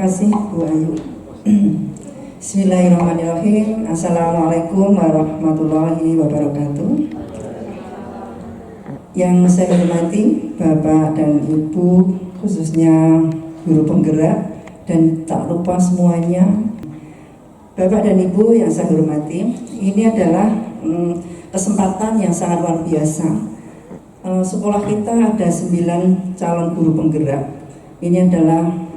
kasih Bu Ayu. Bismillahirrahmanirrahim. Assalamualaikum warahmatullahi wabarakatuh. Yang saya hormati Bapak dan Ibu, khususnya guru penggerak, dan tak lupa semuanya Bapak dan Ibu yang saya hormati, ini adalah kesempatan yang sangat luar biasa. Sekolah kita ada 9 calon guru penggerak. Ini adalah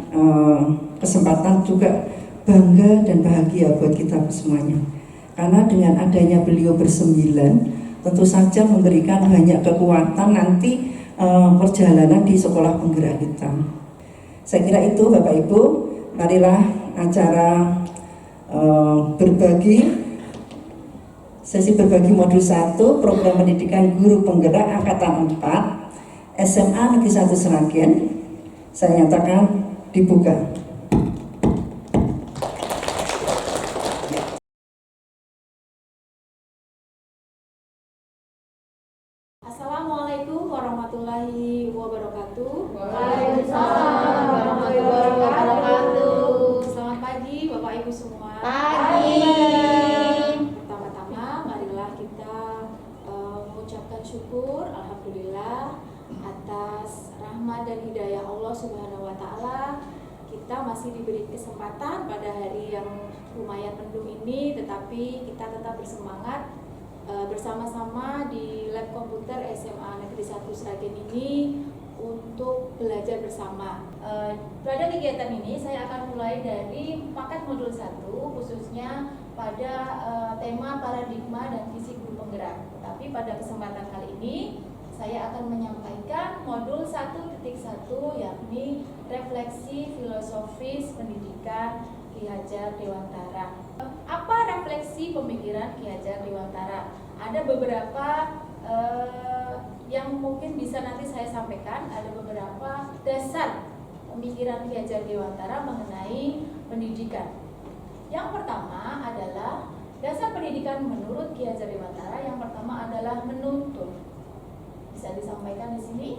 kesempatan juga bangga dan bahagia buat kita semuanya. Karena dengan adanya beliau bersembilan, tentu saja memberikan banyak kekuatan nanti perjalanan di sekolah penggerak kita. Saya kira itu Bapak Ibu, marilah acara sesi berbagi modul 1 program pendidikan guru penggerak angkatan 4 SMA Negeri 1 Sragen saya nyatakan dibuka. Assalamualaikum warahmatullahi wabarakatuh. Waalaikumsalam warahmatullahi wabarakatuh. Selamat pagi Bapak Ibu semua. Pagi. Pertama-tama marilah kita mengucapkan syukur alhamdulillah atas rahmat dan hidayah Allah Subhanahu wa taala. Kita masih diberi kesempatan pada hari yang lumayan mendung ini, tetapi kita tetap bersemangat bersama-sama di lab komputer SMA Negeri 1 Sragen ini untuk belajar bersama. Pada kegiatan ini saya akan mulai dari paket modul 1 khususnya pada tema paradigma dan visi guru penggerak. Tapi pada kesempatan kali ini saya akan menyampaikan modul 1.1 yakni refleksi filosofis pendidikan Ki Hajar Dewantara. Apa refleksi pemikiran Ki Hajar Dewantara? Ada beberapa yang mungkin bisa nanti saya sampaikan. Ada beberapa dasar pemikiran Ki Hajar Dewantara mengenai pendidikan. Yang pertama adalah dasar pendidikan menurut Ki Hajar Dewantara. Yang pertama adalah menuntun. Bisa disampaikan di sini.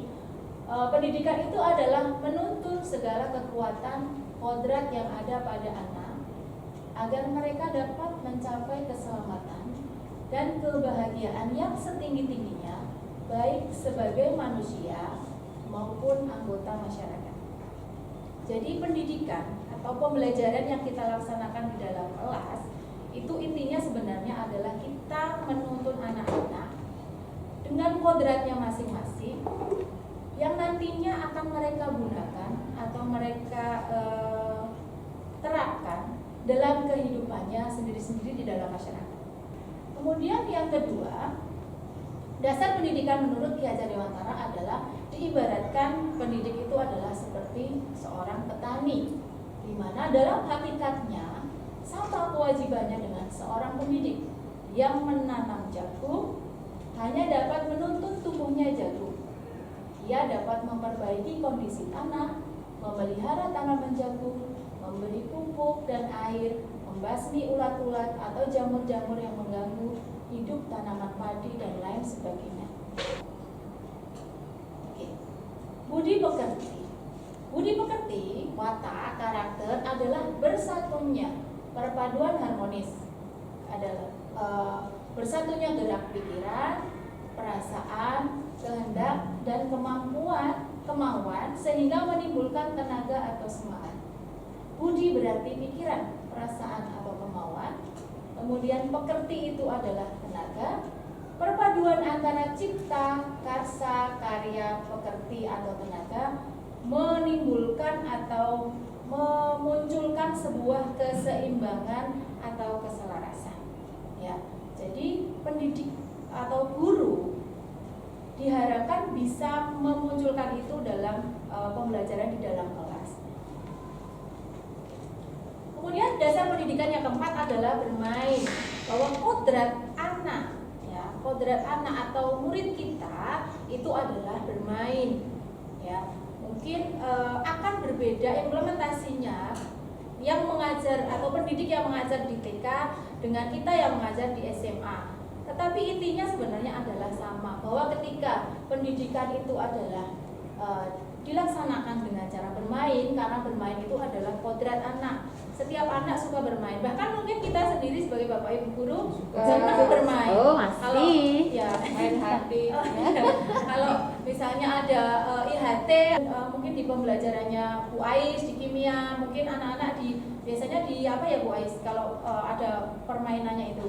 Pendidikan itu adalah menuntun segala kekuatan kodrat yang ada pada anak agar mereka dapat mencapai keselamatan dan kebahagiaan yang setinggi-tingginya baik sebagai manusia maupun anggota masyarakat. Jadi pendidikan atau pembelajaran yang kita laksanakan di dalam kelas itu intinya sebenarnya adalah kita menuntun anak-anak dengan kodratnya masing-masing yang nantinya akan mereka gunakan atau mereka terapkan dalam kehidupannya sendiri-sendiri di dalam masyarakat. Kemudian yang kedua, dasar pendidikan menurut Ki Hajar Dewantara adalah diibaratkan pendidik itu adalah seperti seorang petani, di mana dalam hakikatnya sama kewajibannya dengan seorang pendidik yang menanam jagung hanya dapat menuntun tumbuhnya jagung. Ia dapat memperbaiki kondisi tanah, memelihara tanaman jagung, memberi pupuk dan air, membasmi ulat-ulat atau jamur-jamur yang mengganggu hidup tanaman padi dan lain sebagainya. Oke. Budi pekerti. Budi pekerti, watak, karakter adalah bersatunya perpaduan harmonis. Adalah bersatunya gerak pikiran, perasaan, kehendak, dan kemauan sehingga menimbulkan tenaga atau semangat. Budi berarti pikiran, perasaan atau kemauan. Kemudian pekerti itu adalah tenaga. Perpaduan antara cipta, karsa, karya, pekerti atau tenaga menimbulkan atau memunculkan sebuah keseimbangan atau keselarasan. Ya, jadi pendidik atau guru diharapkan bisa memunculkan itu dalam pembelajaran di dalam kelas. Kemudian dasar pendidikan yang keempat adalah bermain, bahwa kodrat anak, ya, kodrat anak atau murid kita itu adalah bermain. Ya, mungkin akan berbeda implementasinya yang mengajar atau pendidik yang mengajar di TK dengan kita yang mengajar di SMA. Tetapi intinya sebenarnya adalah sama, bahwa ketika pendidikan itu adalah dilaksanakan dengan cara bermain, karena bermain itu adalah kodrat kodrat anak. Setiap anak suka bermain. Bahkan mungkin kita sendiri sebagai bapak ibu guru Suka. senang bermain. Oh, masih. Kalau ya Main hati. kalau misalnya ada IHT, mungkin di pembelajarannya Bu Ais di kimia, mungkin anak-anak biasanya di apa ya Bu Ais kalau ada permainannya itu.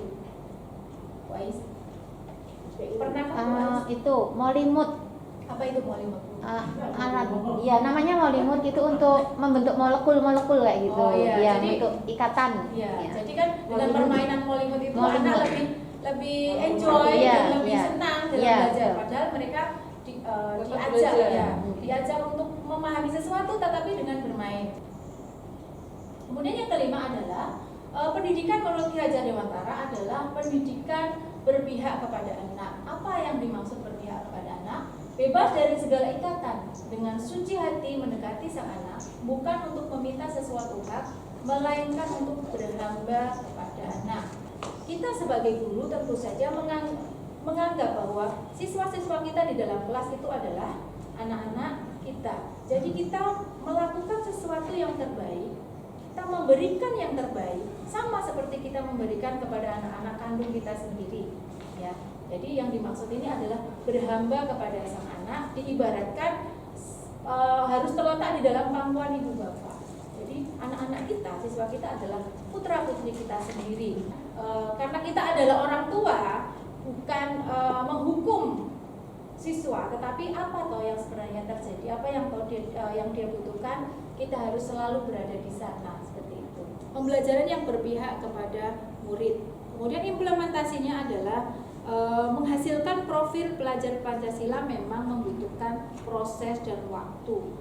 Bu Ais. Pernah kan Bu Ais? Itu molimut. Apa itu molimut? Alat, ya namanya molimut itu untuk membentuk molekul-molekul kayak gitu. Oh, iya. Ya, Jadi- untuk ikatan. Ya, Ya. jadi kan dengan Molimut. permainan molimut itu Molimut. anak lebih enjoy Iya, dan lebih iya. senang dalam Iya, belajar. betul. Padahal mereka diajak belajar. ya, diajak untuk memahami sesuatu tetapi dengan bermain. Kemudian yang kelima adalah pendidikan menurut Ki Hajar Dewantara adalah pendidikan berpihak kepada anak. Apa yang dimaksud berpihak kepada anak? Bebas dari segala ikatan, dengan suci hati mendekati sang anak, bukan untuk meminta sesuatu hak, melainkan untuk berhamba kepada anak. Kita sebagai guru tentu saja menganggap bahwa siswa-siswa kita di dalam kelas itu adalah anak-anak kita. Jadi kita melakukan sesuatu yang terbaik, kita memberikan yang terbaik, sama seperti kita memberikan kepada anak-anak kandung kita sendiri. Ya. Jadi yang dimaksud ini adalah berhamba kepada sang anak, diibaratkan harus terletak di dalam pangkuan ibu bapak. Jadi anak-anak kita, siswa kita adalah putra putri kita sendiri. Karena kita adalah orang tua, bukan menghukum siswa, tetapi apa toh yang sebenarnya terjadi, apa yang dia butuhkan, kita harus selalu berada di sana seperti itu. Pembelajaran yang berpihak kepada murid. Kemudian implementasinya adalah menghasilkan profil pelajar Pancasila memang membutuhkan proses dan waktu.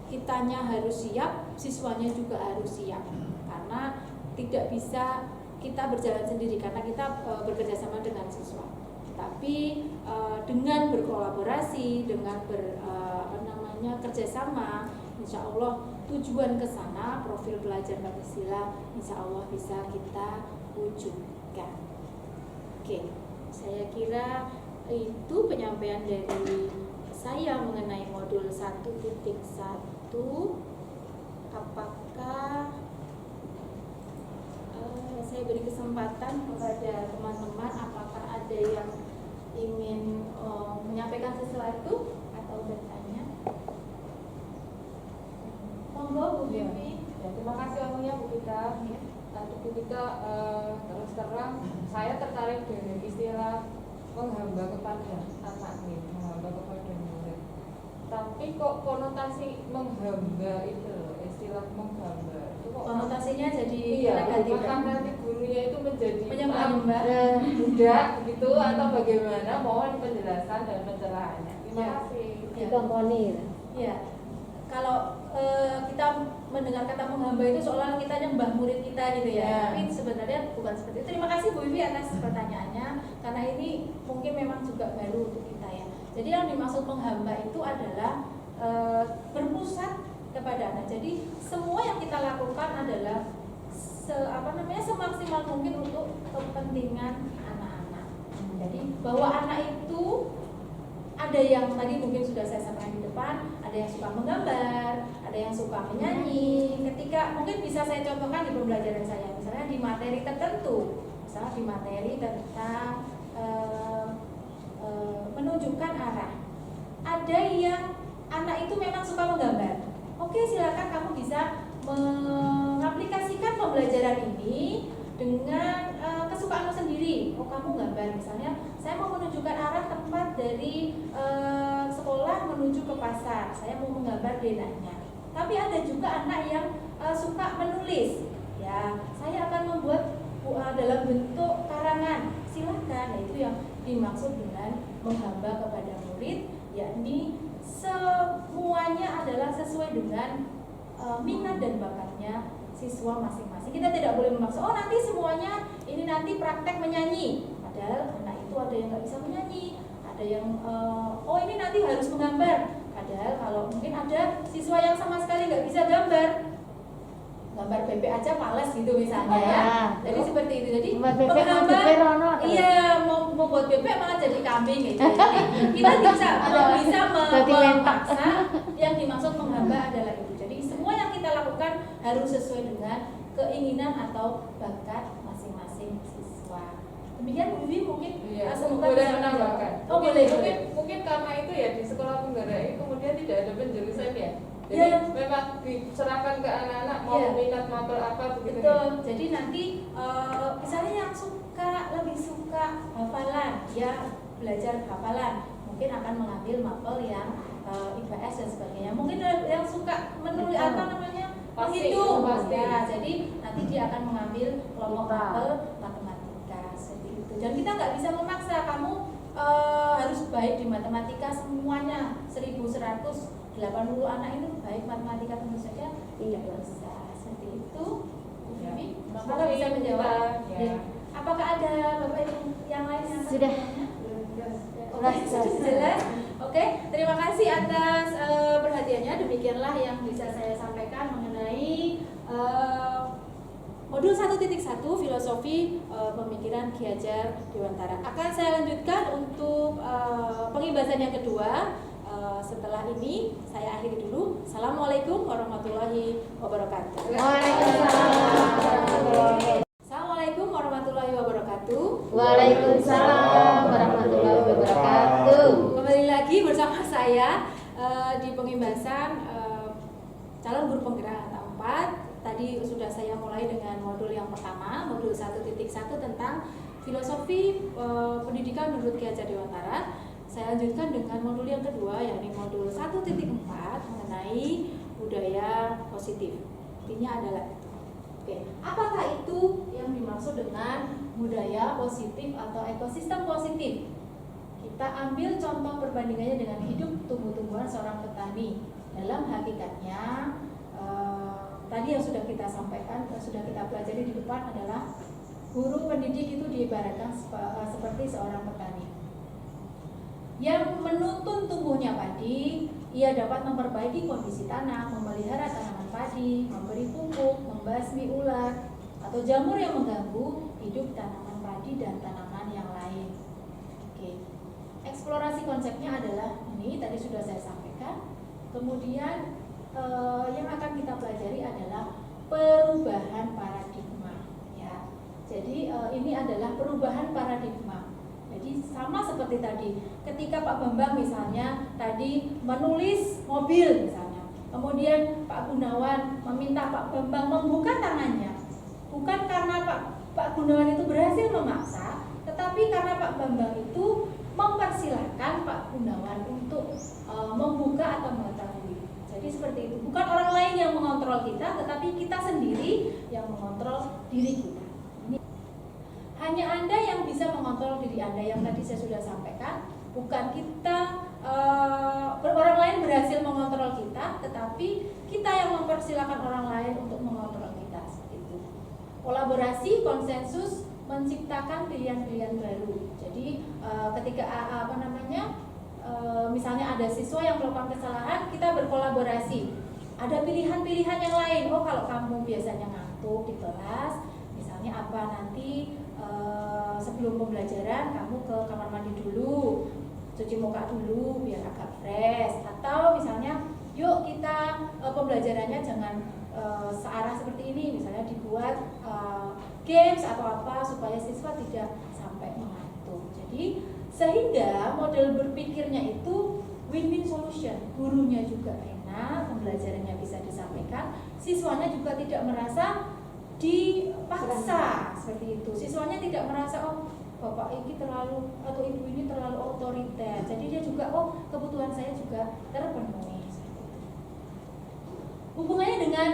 Kitanya harus siap, siswanya juga harus siap, karena tidak bisa kita berjalan sendiri karena kita bekerja sama dengan siswa. Tapi dengan berkolaborasi, dengan kerjasama, insya Allah tujuan ke sana profil pelajar Pancasila insya Allah bisa kita wujudkan. Oke, saya kira itu penyampaian dari saya mengenai modul 1.1. Apakah saya beri kesempatan kepada teman-teman, apakah ada yang ingin menyampaikan sesuatu atau bertanya? Monggo Bu Vivi. Ya, terima kasih waktunya Bu Gita. Bu Gita, terus terang saya tertarik dengan istilah menghamba kepada anak nih, menghamba kepada murid. Tapi kok konotasi menghamba itu, istilah menghamba itu kok Konotasinya jadi iya, negatif. bahkan nanti gurunya itu menjadi Menyembah-nyembah. budak gitu atau bagaimana? Mohon penjelasan dan pencerahannya. Terima Ya. kasih. Ya. Dikomponi. Ya, kalau kita mendengar kata menghamba itu seolah kita nyembah murid kita gitu ya. Ya. Tapi sebenarnya bukan seperti itu. Terima kasih Bu Vivi atas pertanyaannya, karena ini mungkin memang juga baru untuk kita ya. Jadi yang dimaksud menghamba itu adalah berpusat kepada anak. Jadi semua yang kita lakukan adalah semaksimal mungkin untuk kepentingan anak-anak. Jadi bahwa anak itu ada yang tadi mungkin sudah saya sampaikan di depan, ada yang suka menggambar, ada yang suka menyanyi. Ketika mungkin bisa saya contohkan di pembelajaran saya, misalnya di materi tertentu, misalnya di materi tentang menunjukkan arah. Ada yang anak itu memang suka menggambar. Oke, silakan kamu bisa mengaplikasikan pembelajaran ini dengan kesukaanmu sendiri. Oh, kamu gambar misalnya, saya mau menunjukkan arah tempat dari sekolah menuju ke pasar. Saya mau menggambar denahnya. Tapi ada juga anak yang suka menulis. Ya, saya akan membuat dalam bentuk karangan. Silakan. Nah, itu yang dimaksud dengan menghamba kepada murid, yakni semuanya adalah sesuai dengan minat dan bakatnya siswa masing-masing. Kita tidak boleh memaksa, oh nanti semuanya ini nanti praktek menyanyi. Padahal anak itu ada yang nggak bisa menyanyi, ada yang oh ini nanti harus menggambar. Padahal kalau mungkin ada siswa yang sama sekali nggak bisa gambar bebek aja males gitu misalnya ya. Jadi seperti itu. Jadi Buat bebek mau diperono terus. iya mau buat bebek malah jadi kambing gitu. Jadi kita bisa Jadi mentok. memaksa, yang dimaksud menghamba adalah itu. Jadi semua yang kita lakukan harus sesuai dengan keinginan atau bakat masing-masing siswa. Demikian Bu Vivi mungkin semoga boleh bisa menambahkan. Oh boleh. Mungkin karena itu ya di sekolah penggerak ini kemudian tidak ada penjurusan ya. Jadi memang diserahkan ke anak-anak mau minat mapel apa begitu. Betul. Jadi nanti misalnya yang lebih suka hafalan, ya belajar hafalan, mungkin akan mengambil mapel yang IPS dan sebagainya. Mungkin yang suka menulis menghitung, ya. Jadi nanti dia akan mengambil kelompok mapel matematika seperti itu. Dan kita nggak bisa memaksa kamu harus baik di matematika semuanya 1180 anak itu baik matematika tentu saja tidak bisa seperti itu. Maka bisa menjawab. Ya. Apakah ada Bapak yang lain yang Sudah. Sudah jelas. Oke, terima kasih atas perhatiannya. Demikianlah yang bisa saya sampaikan mengenai modul 1.1 filosofi pemikiran Ki Hajar Dewantara. Akan saya lanjutkan untuk pengibasan yang kedua. Setelah ini saya akhiri dulu. Assalamualaikum warahmatullahi wabarakatuh. Assalamualaikum warahmatullahi wabarakatuh. Waalaikumsalam warahmatullahi wabarakatuh. Kembali lagi bersama saya di pengimbasan calon guru penggerak tahap 4. Tadi sudah saya mulai dengan modul yang pertama, modul 1.1 tentang filosofi pendidikan menurut Ki Hajar Dewantara. Saya lanjutkan dengan modul yang kedua, yakni modul 1.4 mengenai budaya positif. Intinya adalah itu. Oke, apakah itu yang dimaksud dengan budaya positif atau ekosistem positif? Kita ambil contoh perbandingannya dengan hidup tumbuh-tumbuhan seorang petani. Dalam hakikatnya, tadi yang sudah kita sampaikan, sudah kita pelajari di depan adalah guru pendidik itu diibaratkan seperti seorang petani yang menuntun tumbuhnya padi. Ia dapat memperbaiki kondisi tanah, memelihara tanaman padi, memberi pupuk, membasmi ular atau jamur yang mengganggu hidup tanaman padi dan tanaman yang lain. Oke. Eksplorasi konsepnya adalah ini, tadi sudah saya sampaikan. Kemudian yang akan kita pelajari adalah perubahan paradigma, ya. Jadi ini adalah perubahan paradigma. Jadi sama seperti tadi, ketika Pak Bambang misalnya tadi menulis mobil misalnya, kemudian Pak Gunawan meminta Pak Bambang membuka tangannya, bukan karena Pak Gunawan itu berhasil memaksa, tetapi karena Pak Bambang itu mempersilahkan Pak Gunawan untuk membuka atau mengetahui. Jadi seperti itu, bukan orang lain yang mengontrol kita, tetapi kita sendiri yang mengontrol diri kita. Hanya Anda yang bisa mengontrol diri Anda, yang tadi saya sudah sampaikan. Bukan kita, orang lain berhasil mengontrol kita, tetapi kita yang mempersilahkan orang lain untuk mengontrol kita. Seperti itu. Kolaborasi, konsensus, menciptakan pilihan-pilihan baru. Jadi ketika misalnya ada siswa yang melakukan kesalahan, kita berkolaborasi. Ada pilihan-pilihan yang lain. Oh, kalau kamu biasanya ngantuk di kelas, misalnya apa, nanti sebelum pembelajaran kamu ke kamar mandi dulu, cuci muka dulu biar agak fresh. Atau misalnya yuk kita pembelajarannya jangan searah seperti ini, misalnya dibuat games atau apa supaya siswa tidak sampai mengantuk. Jadi sehingga model berpikirnya itu win-win solution. Gurunya juga enak, pembelajarannya bisa disampaikan, siswanya juga tidak merasa dipaksa seperti itu. Siswanya tidak merasa oh bapak ini terlalu atau ibu ini terlalu otoriter. Jadi dia juga oh kebutuhan saya juga terpenuhi. Hubungannya dengan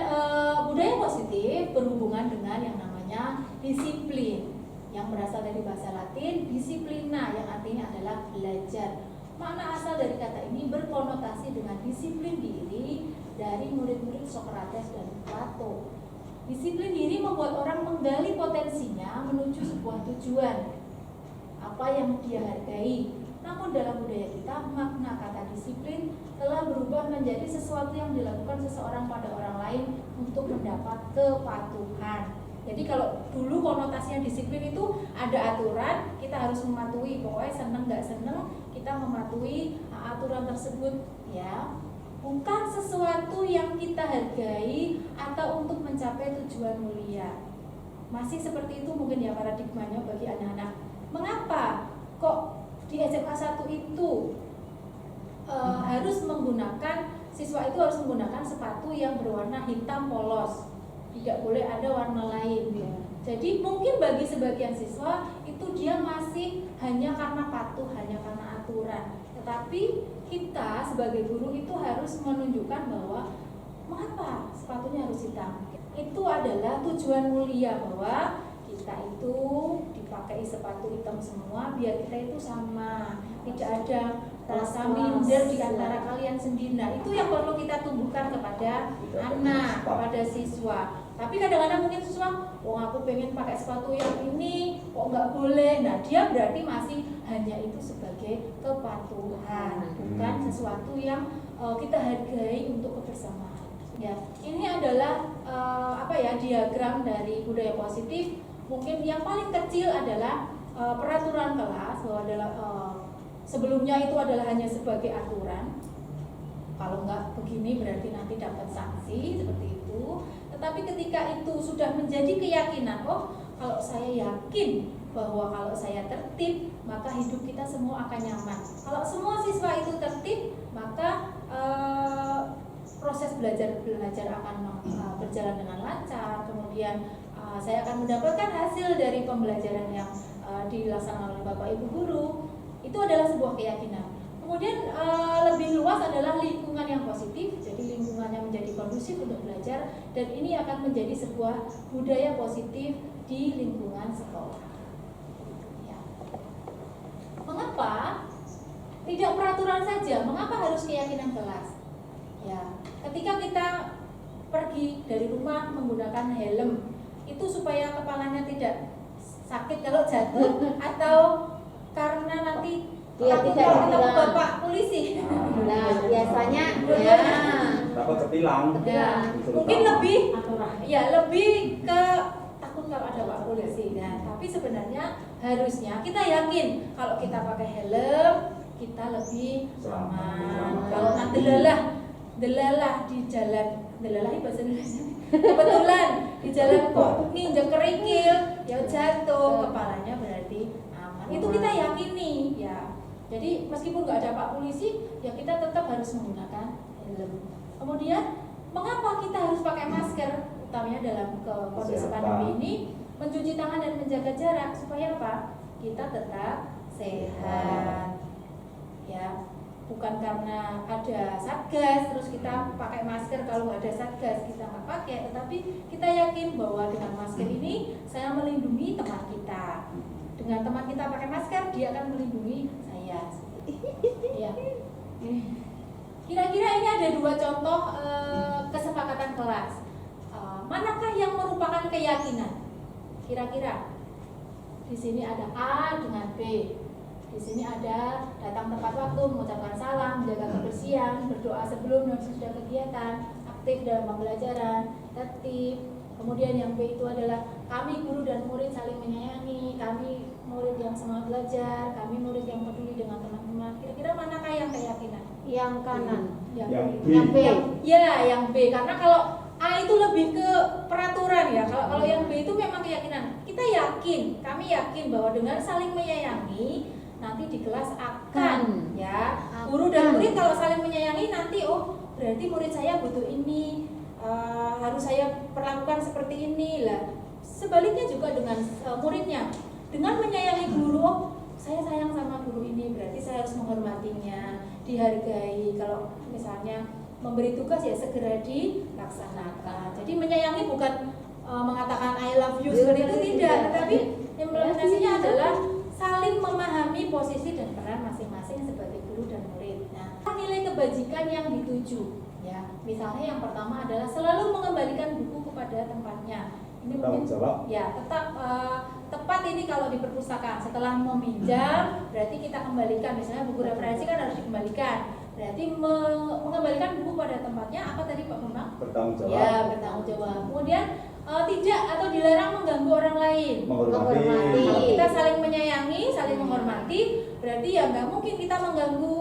budaya positif berhubungan dengan yang namanya disiplin, yang berasal dari bahasa Latin disiplina, yang artinya adalah belajar. Makna asal dari kata ini berkonotasi dengan disiplin diri dari murid-murid Socrates dan Plato. Disiplin diri membuat orang menggali potensinya menuju sebuah tujuan, apa yang dia hargai. Namun dalam budaya kita, makna kata disiplin telah berubah menjadi sesuatu yang dilakukan seseorang pada orang lain untuk mendapat kepatuhan. Jadi kalau dulu konotasinya disiplin itu ada aturan, kita harus mematuhi. Pokoknya seneng nggak seneng, kita mematuhi aturan tersebut, ya. Bukan sesuatu yang kita hargai atau untuk tujuan mulia. Masih seperti itu mungkin ya paradigmanya bagi anak-anak. Mengapa kok di SMA 1 itu harus menggunakan, siswa itu harus menggunakan sepatu yang berwarna hitam polos, tidak boleh ada warna lain. Jadi mungkin bagi sebagian siswa itu dia masih hanya karena patuh, hanya karena aturan. Tetapi kita sebagai guru itu harus menunjukkan bahwa mengapa sepatunya harus hitam. Itu adalah tujuan mulia, bahwa kita itu dipakai sepatu hitam semua biar kita itu sama, tidak ada rasa minder di antara kalian sendiri. Nah, itu yang perlu kita tumbuhkan kepada anak, kepada siswa. Tapi kadang-kadang mungkin siswa, oh aku pengen pakai sepatu yang ini, kok nggak boleh. Nah, dia berarti masih hanya itu sebagai kepatuhan, bukan sesuatu yang kita hargai untuk kebersamaan. Ya, ini adalah diagram dari budaya positif. Mungkin yang paling kecil adalah peraturan kelas, bahwa adalah sebelumnya itu adalah hanya sebagai aturan. Kalau nggak begini berarti nanti dapat sanksi seperti itu. Tetapi ketika itu sudah menjadi keyakinan, oh kalau saya yakin bahwa kalau saya tertib maka hidup kita semua akan nyaman. Kalau semua siswa itu tertib maka proses belajar akan berjalan dengan lancar. Kemudian saya akan mendapatkan hasil dari pembelajaran yang dilaksanakan oleh Bapak Ibu guru. Itu adalah sebuah keyakinan. Kemudian lebih luas adalah lingkungan yang positif. Jadi lingkungannya menjadi kondusif untuk belajar, dan ini akan menjadi sebuah budaya positif di lingkungan sekolah. Ya. Mengapa tidak peraturan saja? Mengapa harus keyakinan kelas? Ya, ketika kita pergi dari rumah menggunakan helm, itu supaya kepalanya tidak sakit kalau jatuh, atau karena nanti dia tidak ketemu bapak polisi. Nah, biasanya ya takut ketilang. Ya, mungkin lebih ke takut kalau ada pak polisi. Nah, tapi sebenarnya harusnya kita yakin kalau kita pakai helm kita lebih aman. Kalau nanti delalah di jalan, delalah bahasa Indonesia. Kebetulan di jalan kok nginjek kerikil, ya jatuh, kepalanya berarti aman. Itu kita yakini ya. Jadi meskipun nggak ada pak polisi, ya kita tetap harus menggunakan helm. Kemudian mengapa kita harus pakai masker? Utamanya dalam kondisi pandemi ini, mencuci tangan dan menjaga jarak supaya apa? Kita tetap sehat. Ya, bukan karena ada satgas terus kita pakai masker, kalau ada satgas kita nggak pakai, tetapi kita yakin bahwa dengan masker ini saya melindungi teman kita. Dengan teman kita pakai masker, dia akan melindungi saya. Ya. Kira-kira ini ada dua contoh kesepakatan kelas. Manakah yang merupakan keyakinan? Kira-kira di sini ada A dengan B. Di sini ada datang tepat waktu, mengucapkan salam, menjaga kebersihan, berdoa sebelum dan sesudah kegiatan, aktif dalam pembelajaran, tertib. Kemudian yang B itu adalah kami guru dan murid saling menyayangi, kami murid yang semangat belajar, kami murid yang peduli dengan teman-teman. Kira-kira manakah yang keyakinan? yang kanan. Yang B. Yang B. Yang B, karena kalau A itu lebih ke peraturan ya. Kalau yang B itu memang keyakinan. Kita yakin, kami yakin bahwa dengan saling menyayangi nanti di kelas akan ya guru dan murid kalau saling menyayangi nanti berarti murid saya butuh ini, harus saya perlakukan seperti ini lah. Sebaliknya juga dengan muridnya, dengan menyayangi guru, saya sayang sama guru ini berarti saya harus menghormatinya, dihargai. Kalau misalnya memberi tugas ya segera dilaksanakan. Jadi menyayangi bukan mengatakan I love you seperti itu tidak, tetapi implementasinya adalah saling memahami posisi dan peran masing-masing sebagai guru dan murid. Nah, nilai kebajikan yang dituju, ya. Misalnya yang pertama adalah selalu mengembalikan buku kepada tempatnya. Ini mungkin ya tetap tepat ini kalau di perpustakaan. Setelah meminjam, berarti kita kembalikan. Misalnya buku referensi kan harus dikembalikan. Berarti mengembalikan buku pada tempatnya. Apa tadi Pak Bambang? Bertanggung jawab. Ya, bertanggung jawab. Kemudian tidak atau dilarang mengganggu orang lain. Menghormati. Kalau kita saling menyayangi, saling menghormati, berarti ya nggak mungkin kita mengganggu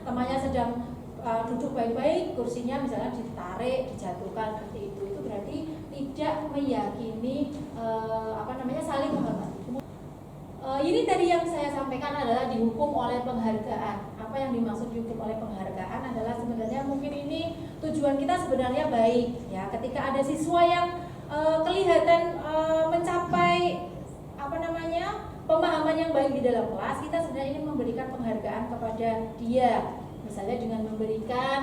temannya sedang duduk baik-baik, kursinya misalnya ditarik, dijatuhkan seperti itu meyakini saling menghormati. Ini tadi yang saya sampaikan adalah dihukum oleh penghargaan. Apa yang dimaksud dihukum oleh penghargaan adalah sebenarnya mungkin ini tujuan kita sebenarnya baik ya. Ketika ada siswa yang kelihatan mencapai pemahaman yang baik di dalam kelas, kita sebenarnya ingin memberikan penghargaan kepada dia, misalnya dengan memberikan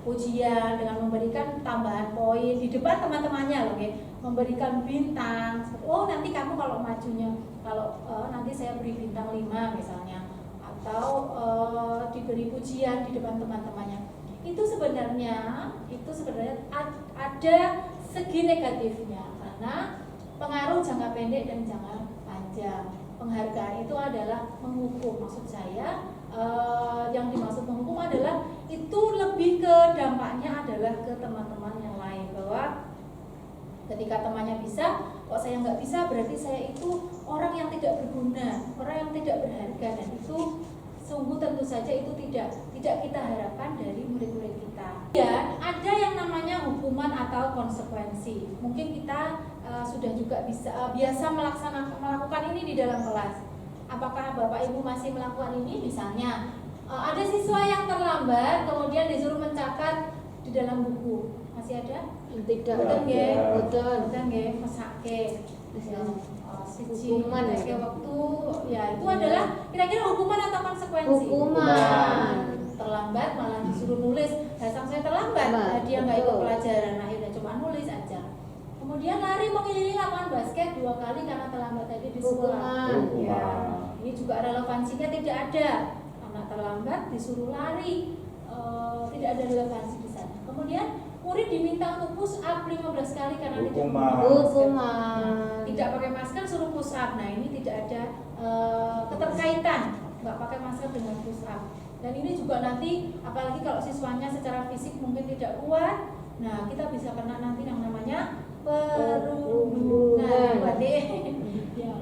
ujian, dengan memberikan tambahan poin di depan teman-temannya loh, okay? Memberikan bintang. Oh, nanti kamu kalau majunya, nanti saya beri bintang 5 misalnya, atau diberi pujian di depan teman-temannya. Itu sebenarnya ada segi negatifnya karena pengaruh jangka pendek dan jangka panjang. Penghargaan itu adalah menghukum. Maksud saya yang dimaksud menghukum adalah itu lebih ke dampaknya adalah ke teman-teman yang lain, bahwa ketika temannya bisa, kok saya nggak bisa, berarti saya itu orang yang tidak berguna, orang yang tidak berharga, dan itu sungguh tentu saja itu tidak kita harapkan dari murid-murid kita. Dan ada yang namanya hukuman atau konsekuensi. Mungkin kita sudah juga biasa melakukan ini di dalam kelas. Apakah Bapak Ibu masih melakukan ini? Misalnya ada siswa yang terlambat kemudian disuruh mencatat di dalam buku. Masih ada? Tidak. Betul nggih, mesake. Hukuman ya. Waktu ya itu adalah kira-kira hukuman atau konsekuensi? Hukuman. Terlambat malah disuruh nulis. Saya terlambat, dia nggak ikut pelajaran, akhirnya cuma nulis aja. Kemudian lari mengelilingi lapangan basket 2 kali karena terlambat tadi di sekolah. Ya, ini juga relevansinya tidak ada. Anak terlambat disuruh lari, tidak ada relevansi di sana. Kemudian murid diminta untuk push up 15 kali karena tidak pakai masker suruh push up. Nah, ini tidak ada keterkaitan nggak pakai masker dengan push up. Dan ini juga nanti apalagi kalau siswanya secara fisik mungkin tidak kuat, nah kita bisa kena nanti yang namanya perundungan. Ya.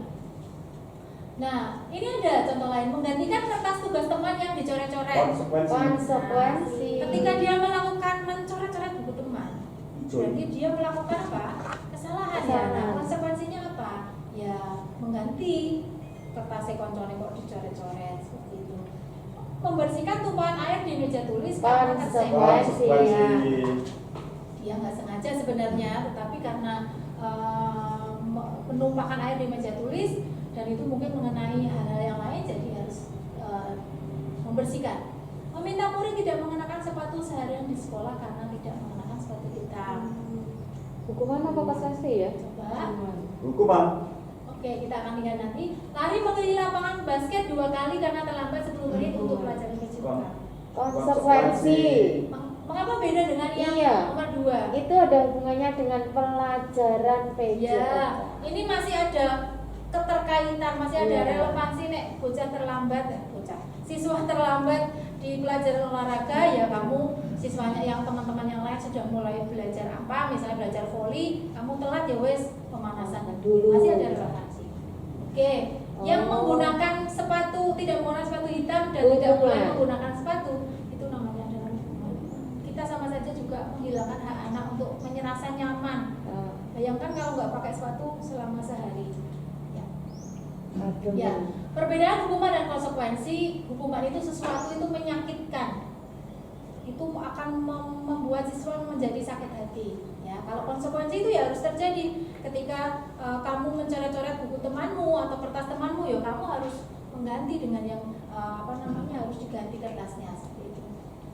Nah, ini ada contoh lain, menggantikan kertas tugas teman yang dicoret-coret. Konsekuensi. Ketika dia melakukan mencoret-coret buku teman, jadi dia melakukan apa? Kesalahan. Ya. Nah, konsekuensinya apa? Ya, mengganti kertas koncone kok dicoret-coret seperti itu. Membersihkan tumpahan air di meja tulis karena Konsekuensi. Dia nggak sengaja sebenarnya, tetapi karena menumpahkan air di meja tulis dan itu mungkin mengenai hal-hal yang lain, jadi harus membersihkan. Meminta murid tidak mengenakan sepatu seharian di sekolah karena tidak mengenakan sepatu hitam. Hukuman apa konsekuensi ya? Coba. Hukuman. Oke, kita akan lihat nanti. Lari mengelilingi lapangan basket 2 kali karena terlambat 10 menit untuk pelajaran kejuruan. Konsekuensi. Mengapa beda dengan yang Iya. nomor 2? Itu ada hubungannya dengan pelajaran PJ. Ya, ini masih ada keterkaitan, masih ada Iya. relevansi nek siswa terlambat di pelajaran olahraga, ya kamu siswanya yang teman-teman yang lain sudah mulai belajar apa, misalnya belajar voli, kamu telat ya wes pemanasan Dulu. masih ada relevansi. Oke, yang menggunakan sepatu tidak menggunakan sepatu hitam dan tidak boleh menggunakan sepatu, itu namanya adalah hukuman. Kita sama saja juga menghilangkan hak anak untuk merasa nyaman. Bayangkan kalau nggak pakai sepatu selama sehari. Ya, perbedaan hukuman dan konsekuensi. Hukuman itu sesuatu itu menyakitkan, itu akan membuat siswa menjadi sakit hati. Ya, kalau konsekuensi itu ya harus terjadi. Ketika kamu mencoret-coret buku temanmu atau kertas temanmu, ya kamu harus mengganti dengan yang harus diganti kertasnya seperti itu.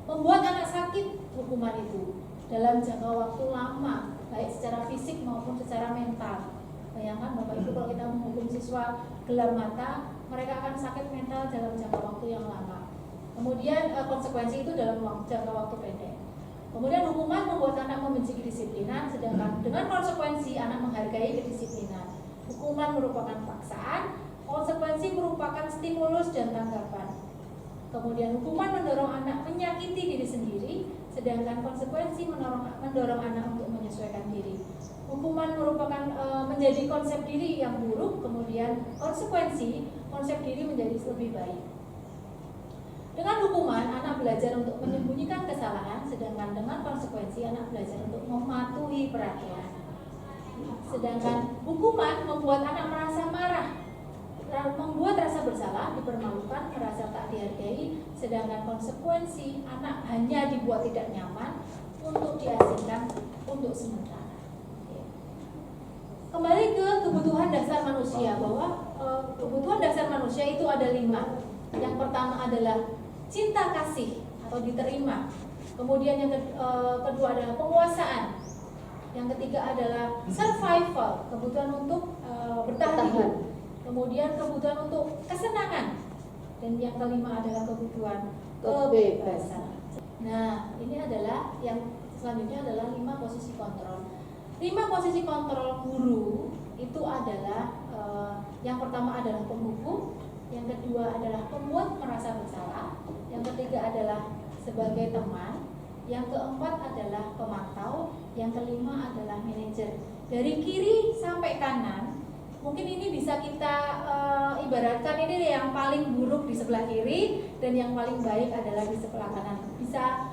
Membuat anak sakit hukuman itu dalam jangka waktu lama, baik secara fisik maupun secara mental. Bayangkan Bapak Ibu, kalau kita menghukum siswa gelap mata, mereka akan sakit mental dalam jangka waktu yang lama. Kemudian konsekuensi itu dalam jangka waktu pendek. Kemudian hukuman membuat anak membenci kedisiplinan, sedangkan dengan konsekuensi anak menghargai kedisiplinan. Hukuman merupakan paksaan, konsekuensi merupakan stimulus dan tanggapan. Kemudian hukuman mendorong anak menyakiti diri sendiri, sedangkan konsekuensi mendorong anak untuk menyesuaikan diri. Hukuman merupakan menjadi konsep diri yang buruk, kemudian konsekuensi konsep diri menjadi lebih baik. Dengan hukuman, anak belajar untuk menyembunyikan kesalahan, sedangkan dengan konsekuensi anak belajar untuk mematuhi peraturan. Sedangkan hukuman membuat anak merasa marah, membuat rasa bersalah, dipermalukan, merasa tak dihargai. Sedangkan konsekuensi anak hanya dibuat tidak nyaman untuk diasingkan untuk sementara. Kembali ke kebutuhan dasar manusia, bahwa kebutuhan dasar manusia itu ada 5. Yang pertama adalah cinta kasih atau diterima. Kemudian yang kedua adalah penguasaan. Yang ketiga adalah survival, kebutuhan untuk bertahan hidup. Kemudian kebutuhan untuk kesenangan. Dan yang kelima adalah kebutuhan kebebasan. Nah, ini adalah yang selanjutnya adalah 5 posisi kontrol. 5 posisi kontrol guru itu adalah yang pertama adalah penghukum, yang kedua adalah pembuat merasa bersalah, yang ketiga adalah sebagai teman, yang keempat adalah pemantau, yang kelima adalah manajer. Dari kiri sampai kanan, mungkin ini bisa kita ibaratkan ini yang paling buruk di sebelah kiri dan yang paling baik adalah di sebelah kanan. Bisa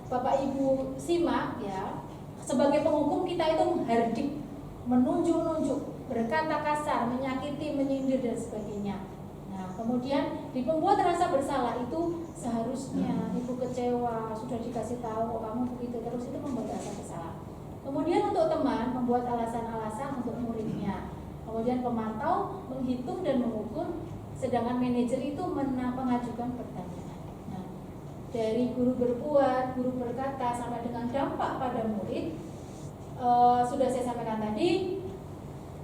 Bapak Ibu simak ya. Sebagai penghukum kita itu menghardik, menunjuk-nunjuk, berkata kasar, menyakiti, menyindir dan sebagainya. Nah, kemudian di pembuat rasa bersalah itu seharusnya ibu kecewa, sudah dikasih tahu oh, kamu begitu terus, itu membuat rasa bersalah. Kemudian untuk teman membuat alasan-alasan untuk muridnya. Kemudian pemantau menghitung dan mengukur, sedangkan manajer itu mengajukan pertanyaan. Nah, dari guru berbuat, guru berkata sampai dengan dampak pada murid, sudah saya sampaikan tadi.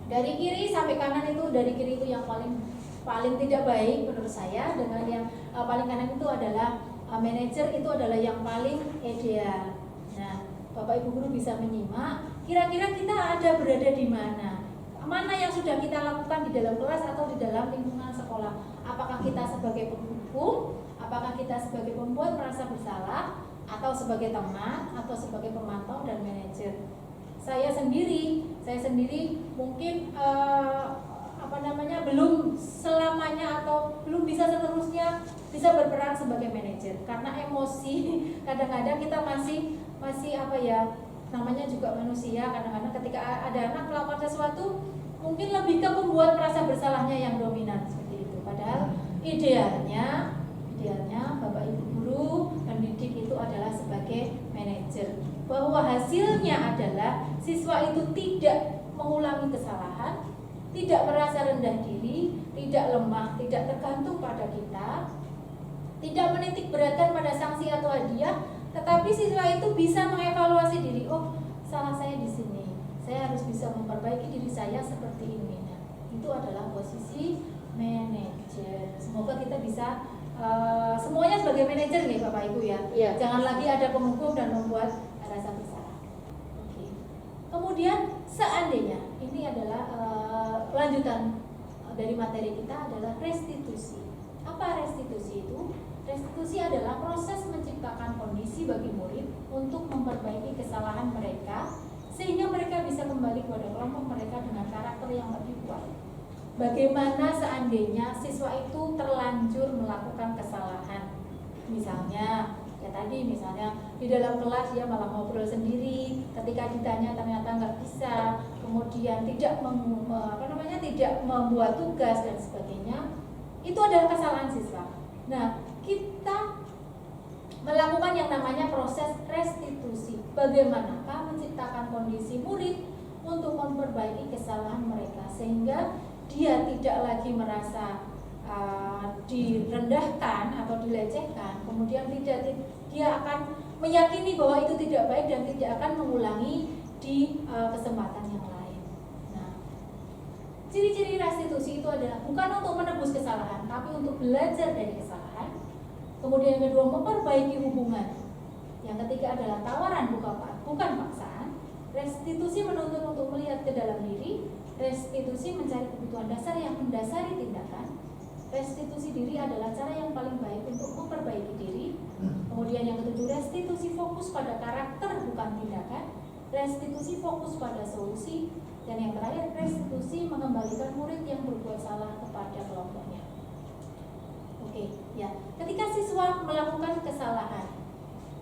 Dari kiri sampai kanan itu, dari kiri itu yang paling tidak baik menurut saya, dengan yang paling kanan itu adalah manajer, itu adalah yang paling ideal. Nah, Bapak Ibu guru bisa menyimak kira-kira kita ada berada di mana, mana yang sudah kita lakukan di dalam kelas atau di dalam lingkungan sekolah. Apakah kita sebagai penghukum, apakah kita sebagai pembuat merasa bersalah, atau sebagai teman, atau sebagai pemantau dan manajer. Saya sendiri mungkin belum selamanya atau belum bisa seterusnya bisa berperan sebagai manajer, karena emosi kadang-kadang kita masih namanya juga manusia. Kadang-kadang ketika ada anak melakukan sesuatu mungkin lebih ke pembuat merasa bersalahnya yang dominan seperti itu. Padahal idealnya Bapak Ibu guru pendidik itu adalah sebagai manajer, bahwa hasilnya adalah siswa itu tidak mengulangi kesalahan, tidak merasa rendah diri, tidak lemah, tidak tergantung pada kita, tidak menitik beratkan pada sanksi atau hadiah, tetapi siswa itu bisa mengevaluasi diri. Oh, salah saya di sini, saya harus bisa memperbaiki diri saya seperti ini. Nah, itu adalah posisi manajer. Semoga kita bisa semuanya sebagai manajer nih Bapak Ibu ya. Iya. Jangan lagi ada penghukum dan membuat rasa bersalah. Oke. Kemudian seandainya ini adalah lanjutan dari materi kita adalah restitusi. Apa restitusi itu? Restitusi adalah proses menciptakan kondisi bagi murid untuk memperbaiki kesalahan mereka sehingga mereka bisa kembali kepada kelompok mereka dengan karakter yang lebih kuat. Bagaimana seandainya siswa itu terlanjur melakukan kesalahan? Misalnya di dalam kelas dia malah ngobrol sendiri, ketika ditanya ternyata nggak bisa, kemudian tidak membuat tugas dan sebagainya. Itu adalah kesalahan siswa. Nah, kita melakukan yang namanya proses restitusi. Bagaimanakah menciptakan kondisi murid untuk memperbaiki kesalahan mereka sehingga dia tidak lagi merasa direndahkan atau dilecehkan, kemudian dia akan meyakini bahwa itu tidak baik dan tidak akan mengulangi di kesempatan yang lain. Nah, ciri-ciri restitusi itu adalah bukan untuk menebus kesalahan, tapi untuk belajar dari kesalahan. Kemudian yang kedua, memperbaiki hubungan. Yang ketiga adalah tawaran bukan paksaan. Restitusi menuntut untuk melihat ke dalam diri. Restitusi mencari kebutuhan dasar yang mendasari tindakan. Restitusi diri adalah cara yang paling baik untuk memperbaiki diri. Kemudian yang ketujuh, restitusi fokus pada karakter bukan tindakan. Restitusi fokus pada solusi. Dan yang terakhir, restitusi mengembalikan murid yang berbuat salah kepada kelompoknya. Oke, ya. Ketika siswa melakukan kesalahan,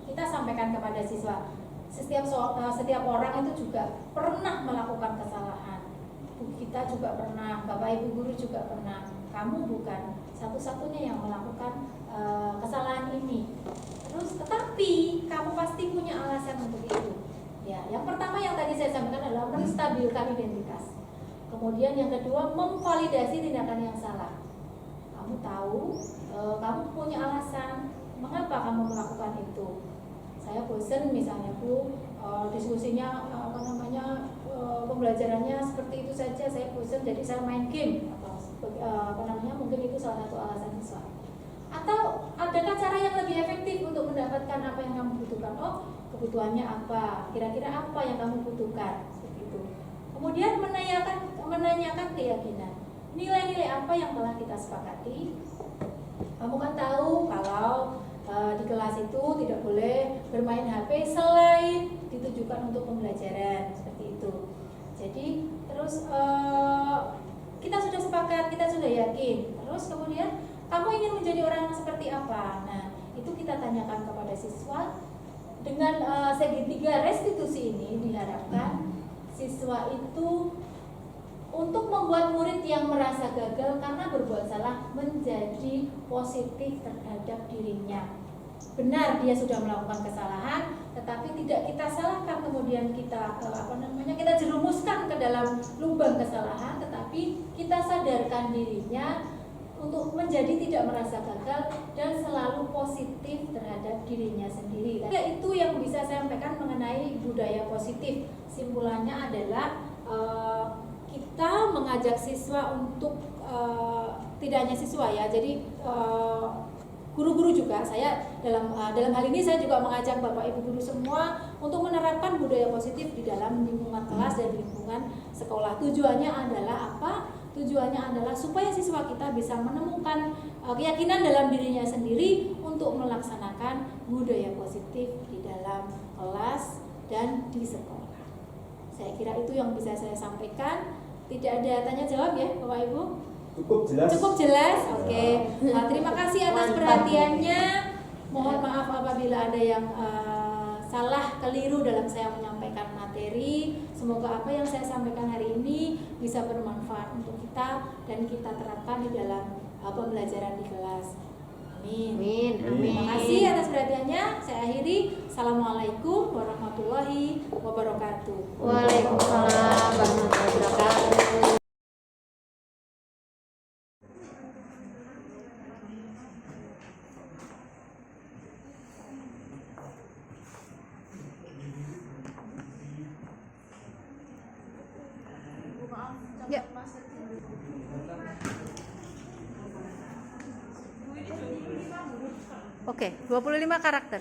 kita sampaikan kepada siswa, setiap orang itu juga pernah melakukan kesalahan. Bu kita juga pernah, Bapak Ibu guru juga pernah. Kamu bukan satu-satunya yang melakukan kesalahan ini. Terus tetapi kamu pasti punya alasan untuk itu. Ya, yang pertama yang tadi saya sampaikan adalah menstabilkan identitas. Kemudian yang kedua, memvalidasi tindakan yang salah. Kamu tahu, kamu punya alasan mengapa kamu melakukan itu. Saya bosen misalnya Bu, diskusinya pembelajarannya seperti itu saja, saya bosen jadi saya main game atau mungkin itu salah satu alasan siswa. Atau adakah cara yang lebih efektif untuk mendapatkan apa yang kamu butuhkan? Oh, kebutuhannya apa? Kira-kira apa yang kamu butuhkan? Seperti itu. Kemudian menanyakan keyakinan. Nilai-nilai apa yang telah kita sepakati? Kamu kan tahu kalau di kelas itu tidak boleh bermain HP selain ditujukan untuk pembelajaran, seperti itu. Jadi terus kita sudah sepakat, kita sudah yakin. Terus kemudian kamu ingin menjadi orang seperti apa? Nah, itu kita tanyakan kepada siswa. Dengan segitiga restitusi ini diharapkan siswa itu untuk membuat murid yang merasa gagal karena berbuat salah menjadi positif terhadap dirinya. Benar dia sudah melakukan kesalahan, tetapi tidak kita salahkan kemudian kita kita jerumuskan ke dalam lubang kesalahan, tetapi kita sadarkan dirinya untuk menjadi tidak merasa gagal dan selalu positif terhadap dirinya sendiri. Itu yang bisa saya sampaikan mengenai budaya positif. Simpulannya adalah kita mengajak siswa untuk tidak hanya siswa ya, jadi guru-guru juga. Saya dalam hal ini saya juga mengajak Bapak Ibu guru semua untuk menerapkan budaya positif di dalam lingkungan kelas dan lingkungan sekolah. Tujuannya adalah apa? Tujuannya adalah supaya siswa kita bisa menemukan keyakinan dalam dirinya sendiri untuk melaksanakan budaya positif di dalam kelas dan di sekolah. Saya kira itu yang bisa saya sampaikan. Tidak ada tanya jawab ya Bapak Ibu? Cukup jelas. Cukup jelas. Oke. Nah, terima kasih atas perhatiannya. Mohon maaf apabila ada yang salah, keliru dalam saya menyampaikan materi. Semoga apa yang saya sampaikan hari ini bisa bermanfaat untuk kita dan kita terapkan di dalam pembelajaran di kelas. Amin. Amin. Terima kasih atas perhatiannya. Saya akhiri. Assalamualaikum warahmatullahi wabarakatuh. Waalaikumsalam warahmatullahi wabarakatuh. Ya. Oke, 25 karakter.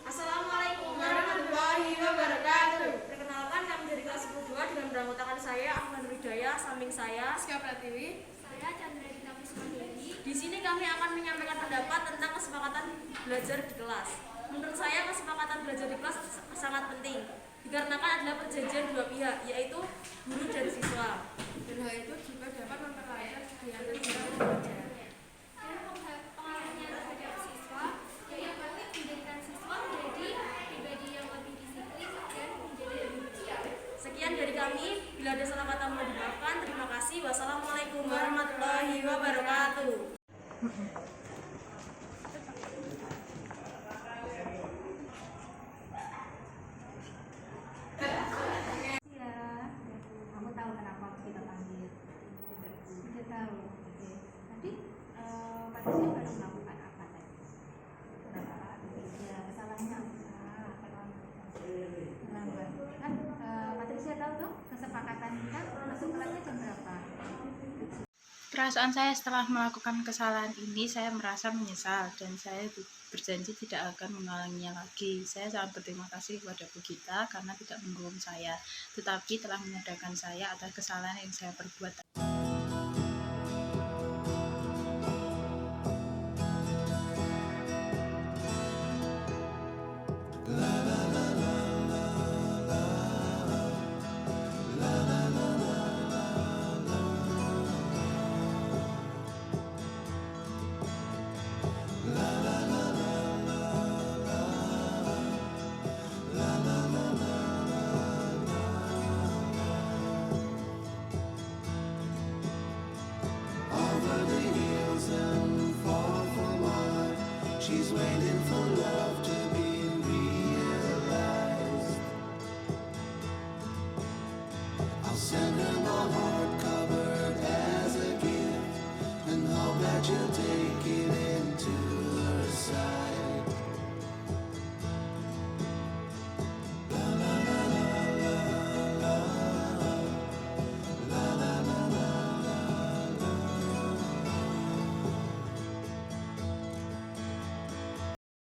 Assalamualaikum warahmatullahi wabarakatuh. Perkenalkan, kami dari kelas 10 dengan beranggotakan saya Ahmad Ridaya, samping saya Siapa Pratiwi, saya Chandra Dita Puspadewi. Di sini kami akan menyampaikan pendapat tentang kesepakatan belajar di kelas. Menurut saya kesepakatan belajar di kelas sangat penting dikarenakan adalah perjanjian dua pihak, yaitu guru dan siswa. Dan hal itu juga dapat memperlancar kegiatan belajar mengajar. Dan pengaruhnya terhadap siswa, yang penting menjadikan siswa menjadi pribadi yang lebih disiplin dan menjadi lebih bersih. Sekian dari kami. Bila ada salah kata mohon dimaafkan. Terima kasih. Wassalamualaikum warahmatullahi wabarakatuh. Kamu tahu kenapa kita panggil? Tidak tahu. Oke. Tadi Patricia baru melakukan apa tadi? Ya, kesalahannya apa? Terlambat. Kan Patricia tahu tuh kesepakatan kita masuk kelasnya jam berapa? Perasaan saya setelah melakukan kesalahan ini, saya merasa menyesal dan saya berjanji tidak akan mengulanginya lagi. Saya sangat berterima kasih kepada Bu Gita karena tidak menghukum saya, tetapi telah menyadarkan saya atas kesalahan yang saya perbuat.